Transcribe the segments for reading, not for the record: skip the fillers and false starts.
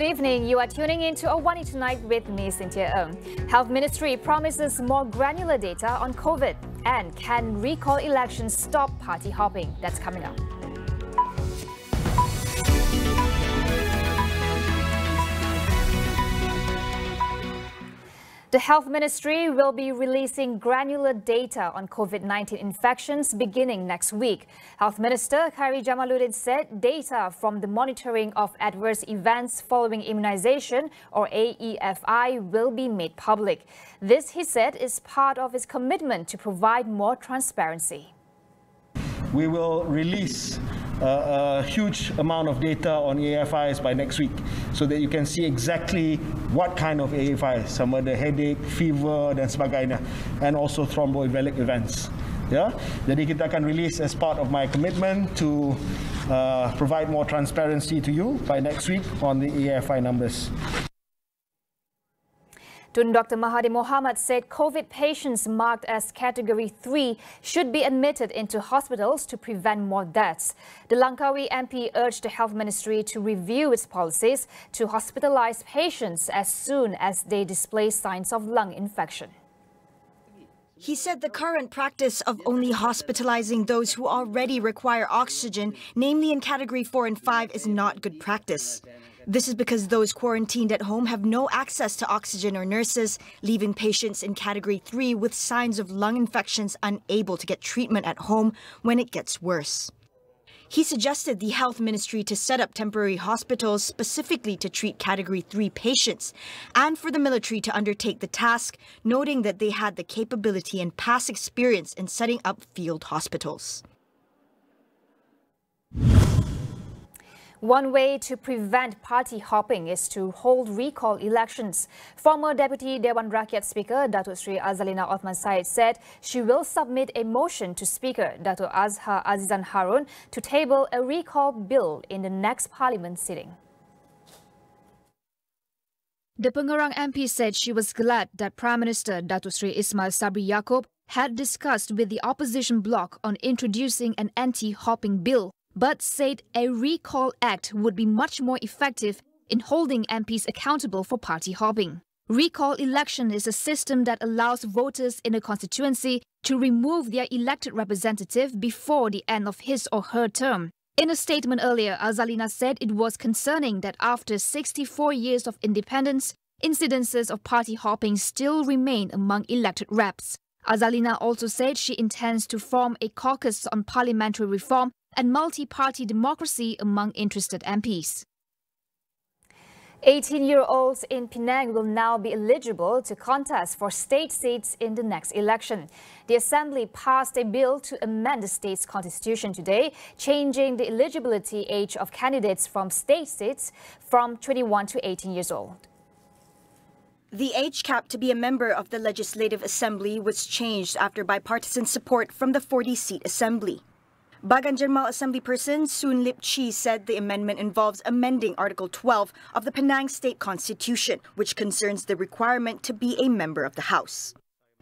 evening. You are tuning in to AWANI Tonight with me, Cynthia Ng. Health Ministry promises more granular data on COVID. And can recall elections stop party hopping? That's coming up. The Health Ministry will be releasing granular data on COVID-19 infections beginning next week. Health Minister Khairy Jamaluddin said data from the monitoring of adverse events following immunization, or AEFI, will be made public. This, he said, is part of his commitment to provide more transparency. We will release a huge amount of data on AFIs by next week so that you can see exactly what kind of AFIs, sama ada headache, fever dan sebagainya, and also thromboembolic events. Yeah? Jadi kita akan release as part of my commitment to provide more transparency to you by next week on the AFI numbers. Tun Dr. Mahathir Mohamad said COVID patients marked as Category 3 should be admitted into hospitals to prevent more deaths. The Langkawi MP urged the Health Ministry to review its policies to hospitalize patients as soon as they display signs of lung infection. He said the current practice of only hospitalizing those who already require oxygen, namely in Category 4 and 5, is not good practice. This is because those quarantined at home have no access to oxygen or nurses, leaving patients in Category 3 with signs of lung infections unable to get treatment at home when it gets worse. He suggested the Health Ministry to set up temporary hospitals specifically to treat Category 3 patients and for the military to undertake the task, noting that they had the capability and past experience in setting up field hospitals. One way to prevent party hopping is to hold recall elections. Former Deputy Dewan Rakyat Speaker Datuk Sri Azalina Othman Said said she will submit a motion to Speaker Datuk Azhar Azizan Harun to table a recall bill in the next Parliament sitting. The Pengerang MP said she was glad that Prime Minister Datuk Sri Ismail Sabri Yaakob had discussed with the opposition bloc on introducing an anti-hopping bill, but said a recall act would be much more effective in holding MPs accountable for party hopping. Recall election is a system that allows voters in a constituency to remove their elected representative before the end of his or her term. In a statement earlier, Azalina said it was concerning that after 64 years of independence, incidences of party hopping still remain among elected reps. Azalina also said she intends to form a caucus on parliamentary reform and multi-party democracy among interested MPs. 18-year-olds in Penang will now be eligible to contest for state seats in the next election. The Assembly passed a bill to amend the state's constitution today, changing the eligibility age of candidates from state seats from 21 to 18 years old. The age cap to be a member of the Legislative Assembly was changed after bipartisan support from the 40-seat Assembly. Bagan Jermal Assemblyperson Soon Lip Chi said the amendment involves amending Article 12 of the Penang State Constitution, which concerns the requirement to be a member of the House.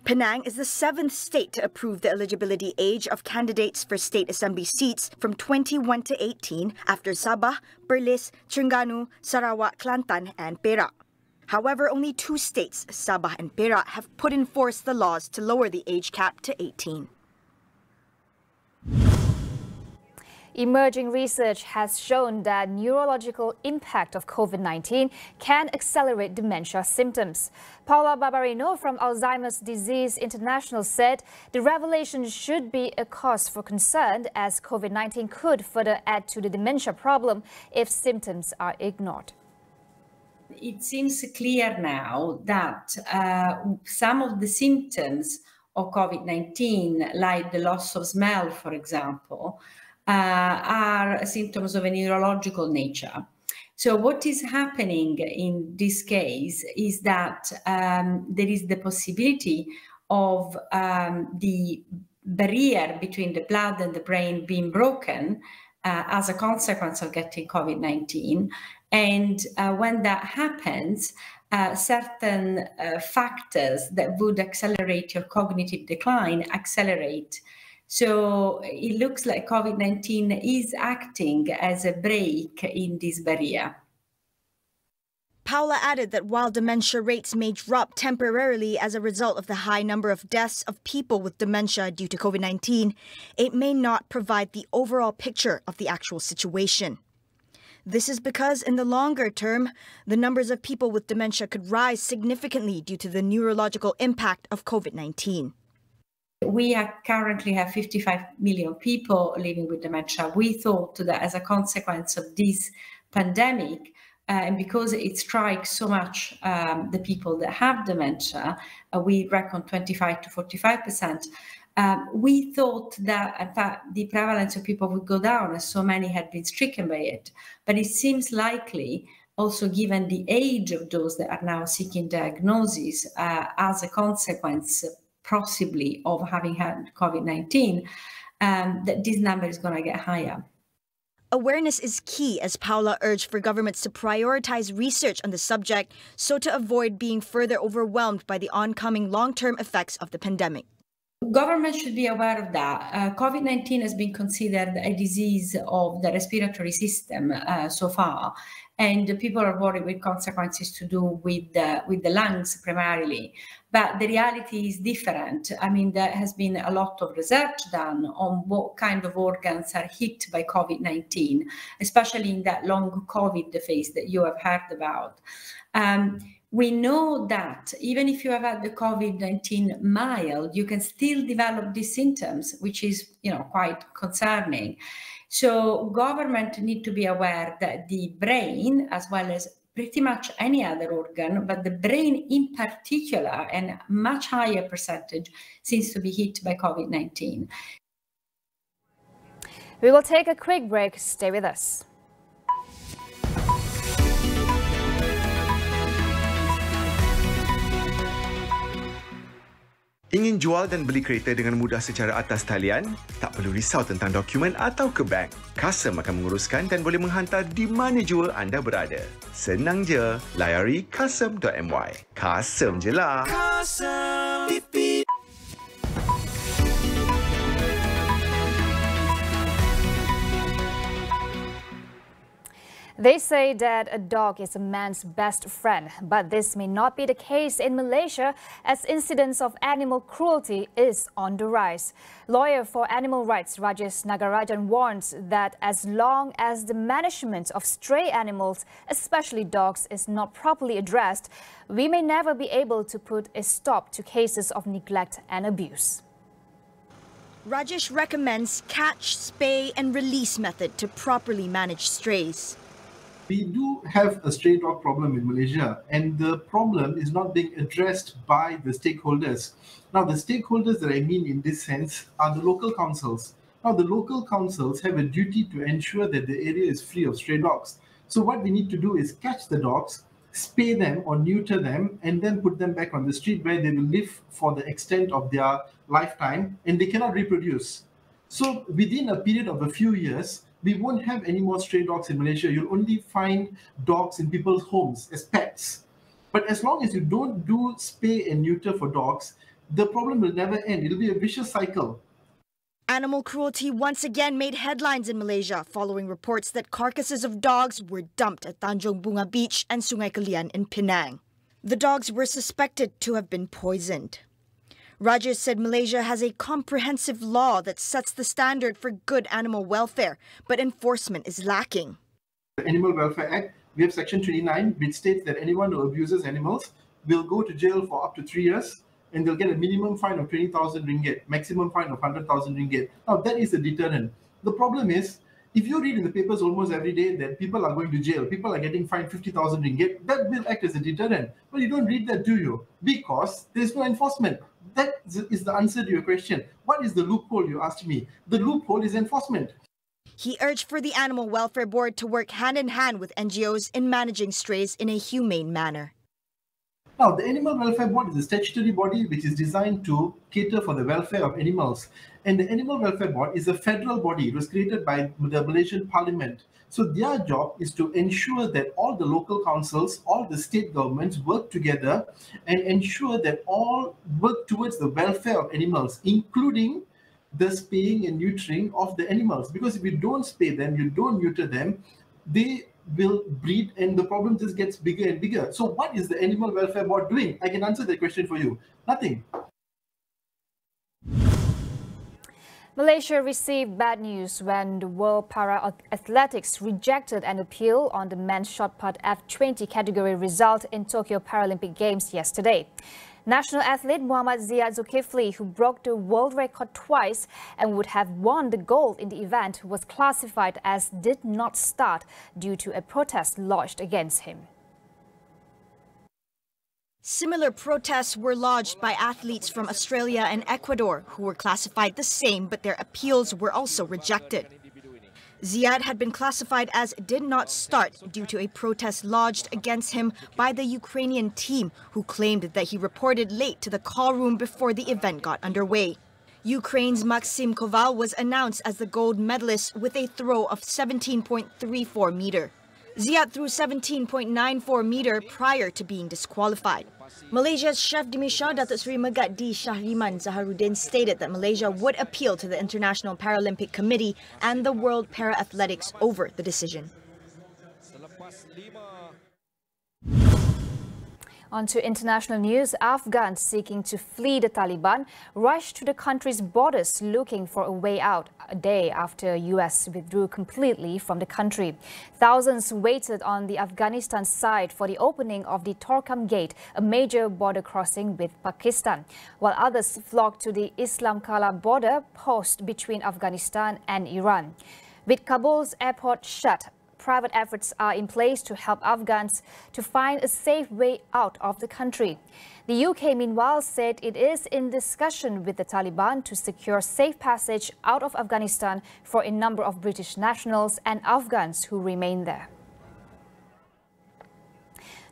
Penang is the 7th state to approve the eligibility age of candidates for state assembly seats from 21 to 18 after Sabah, Perlis, Terengganu, Sarawak, Kelantan and Perak. However, only 2 states, Sabah and Perak, have put in force the laws to lower the age cap to 18. Emerging research has shown that neurological impact of COVID-19 can accelerate dementia symptoms. Paula Barbarino from Alzheimer's Disease International said the revelation should be a cause for concern, as COVID-19 could further add to the dementia problem if symptoms are ignored. It seems clear now that some of the symptoms of COVID-19, like the loss of smell, for example, are symptoms of a neurological nature. So what is happening in this case is that there is the possibility of the barrier between the blood and the brain being broken as a consequence of getting COVID-19. And when that happens, certain factors that would accelerate your cognitive decline accelerate. So it looks like COVID-19 is acting as a brake in this barrier. Paula added that while dementia rates may drop temporarily as a result of the high number of deaths of people with dementia due to COVID-19, it may not provide the overall picture of the actual situation. This is because in the longer term, the numbers of people with dementia could rise significantly due to the neurological impact of COVID-19. We currently have 55 million people living with dementia. We thought that as a consequence of this pandemic, and because it strikes so much the people that have dementia, we reckon 25 to 45%. We thought that, in fact, the prevalence of people would go down as so many had been stricken by it. But it seems likely, also given the age of those that are now seeking diagnosis as a consequence, possibly, of having had COVID-19, that this number is going to get higher. Awareness is key, as Paula urged for governments to prioritize research on the subject so to avoid being further overwhelmed by the oncoming long-term effects of the pandemic. Government should be aware of that. COVID-19 has been considered a disease of the respiratory system so far, and people are worried with consequences to do with the lungs primarily. But the reality is different. I mean, there has been a lot of research done on what kind of organs are hit by COVID-19, especially in that long COVID phase that you have heard about. We know that even if you have had the COVID-19 mild, you can still develop these symptoms, which is, quite concerning. So government need to be aware that the brain, as well as pretty much any other organ, but the brain in particular, and a much higher percentage, seems to be hit by COVID-19. We will take a quick break. Stay with us. Ingin jual dan beli kereta dengan mudah secara atas talian? Tak perlu risau tentang dokumen atau ke bank. Custom akan menguruskan dan boleh menghantar di mana jua anda berada. Senang je, layari custom.my. Custom je lah. Custom. They say that a dog is a man's best friend, but this may not be the case in Malaysia, as incidents of animal cruelty is on the rise. Lawyer for animal rights Rajesh Nagarajan warns that as long as the management of stray animals, especially dogs, is not properly addressed, we may never be able to put a stop to cases of neglect and abuse. Rajesh recommends catch, spay and release method to properly manage strays. We do have a stray dog problem in Malaysia, and the problem is not being addressed by the stakeholders. Now, the stakeholders that I mean in this sense are the local councils. Now, the local councils have a duty to ensure that the area is free of stray dogs. So what we need to do is catch the dogs, spay them or neuter them, and then put them back on the street where they will live for the extent of their lifetime, and they cannot reproduce. So within a period of a few years, we won't have any more stray dogs in Malaysia. You'll only find dogs in people's homes as pets. But as long as you don't do spay and neuter for dogs, the problem will never end. It'll be a vicious cycle. Animal cruelty once again made headlines in Malaysia following reports that carcasses of dogs were dumped at Tanjung Bunga Beach and Sungai Kelian in Penang. The dogs were suspected to have been poisoned. Rajesh said Malaysia has a comprehensive law that sets the standard for good animal welfare, but enforcement is lacking. The Animal Welfare Act, we have Section 29, which states that anyone who abuses animals will go to jail for up to 3 years, and they'll get a minimum fine of 20,000 ringgit, maximum fine of 100,000 ringgit. Now, that is a deterrent. The problem is, if you read in the papers almost every day that people are going to jail, people are getting fined 50,000 ringgit, that will act as a deterrent. But you don't read that, do you? Because there's no enforcement. That is the answer to your question. What is the loophole, you asked me? The loophole is enforcement. He urged for the Animal Welfare Board to work hand in hand with NGOs in managing strays in a humane manner. Now, the Animal Welfare Board is a statutory body which is designed to cater for the welfare of animals. And the Animal Welfare Board is a federal body. It was created by the Malaysian Parliament. So their job is to ensure that all the local councils, all the state governments work together and ensure that all work towards the welfare of animals, including the spaying and neutering of the animals. Because if you don't spay them, you don't neuter them, they will breed and the problem just gets bigger and bigger. So what is the Animal Welfare Board doing? I can answer that question for you. Nothing. Malaysia received bad news when the World Para Athletics rejected an appeal on the men's shot put F20 category result in Tokyo Paralympic Games yesterday. National athlete Muhammad Ziad Zulkifli, who broke the world record twice and would have won the gold in the event, was classified as did not start due to a protest lodged against him. Similar protests were lodged by athletes from Australia and Ecuador who were classified the same, but their appeals were also rejected. Ziad had been classified as did not start due to a protest lodged against him by the Ukrainian team, who claimed that he reported late to the call room before the event got underway. Ukraine's Maxim Koval was announced as the gold medalist with a throw of 17.34 meter. Ziad threw 17.94 meter prior to being disqualified. Malaysia's chef de mission, Datuk Seri Megati Shahriman Zaharuddin, stated that Malaysia would appeal to the International Paralympic Committee and the World Para Athletics over the decision. On to international news. Afghans seeking to flee the Taliban rushed to the country's borders looking for a way out a day after US withdrew completely from the country. Thousands waited on the Afghanistan side for the opening of the Torkham Gate, a major border crossing with Pakistan, while others flocked to the Islam Kala border post between Afghanistan and Iran. With Kabul's airport shut, private efforts are in place to help Afghans to find a safe way out of the country. The UK, meanwhile, said it is in discussion with the Taliban to secure safe passage out of Afghanistan for a number of British nationals and Afghans who remain there.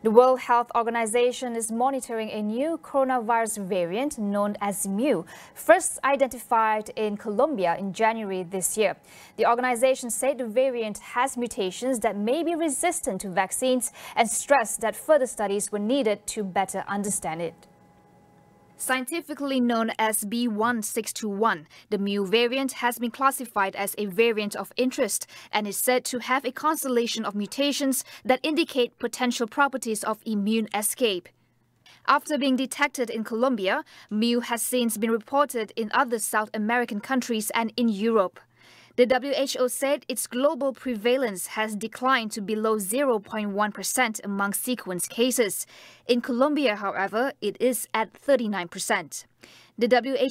The World Health Organization is monitoring a new coronavirus variant known as Mu, first identified in Colombia in January this year. The organization said the variant has mutations that may be resistant to vaccines and stressed that further studies were needed to better understand it. Scientifically known as B1621, the Mu variant has been classified as a variant of interest and is said to have a constellation of mutations that indicate potential properties of immune escape. After being detected in Colombia, Mu has since been reported in other South American countries and in Europe. The WHO said its global prevalence has declined to below 0.1% among sequenced cases. In Colombia, however, it is at 39%. The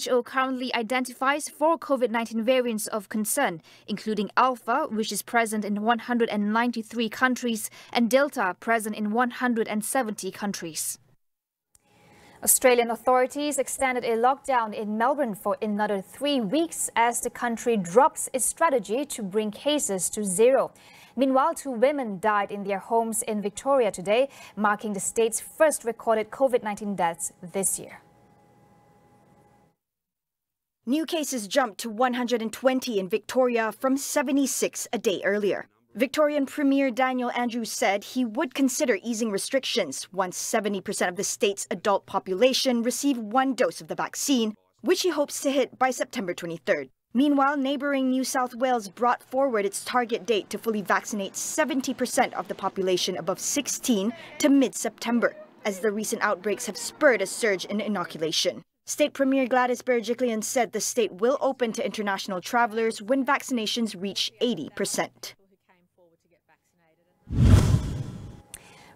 WHO currently identifies 4 COVID-19 variants of concern, including Alpha, which is present in 193 countries, and Delta, present in 170 countries. Australian authorities extended a lockdown in Melbourne for another 3 weeks as the country drops its strategy to bring cases to zero. Meanwhile, 2 women died in their homes in Victoria today, marking the state's first recorded COVID-19 deaths this year. New cases jumped to 120 in Victoria from 76 a day earlier. Victorian Premier Daniel Andrews said he would consider easing restrictions once 70% of the state's adult population receive 1 dose of the vaccine, which he hopes to hit by September 23rd. Meanwhile, neighbouring New South Wales brought forward its target date to fully vaccinate 70% of the population above 16 to mid-September, as the recent outbreaks have spurred a surge in inoculation. State Premier Gladys Berejiklian said the state will open to international travellers when vaccinations reach 80%.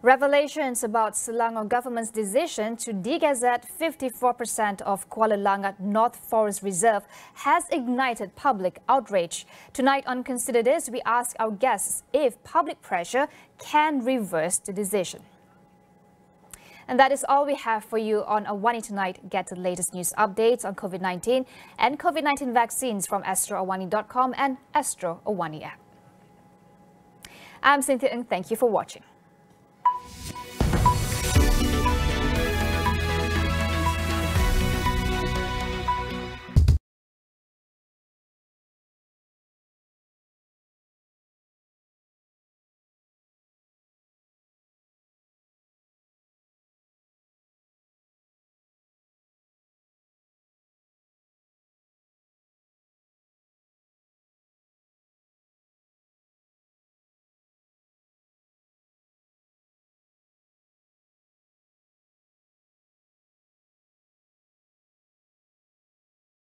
Revelations about Selangor government's decision to degazette 54% of Kuala Langat North Forest Reserve has ignited public outrage. Tonight on Consider This, we ask our guests if public pressure can reverse the decision. And that is all we have for you on AWANI Tonight. Get the latest news updates on COVID-19 and COVID-19 vaccines from astroawani.com and Astro AWANI app. I'm Cynthia Ng. Thank you for watching.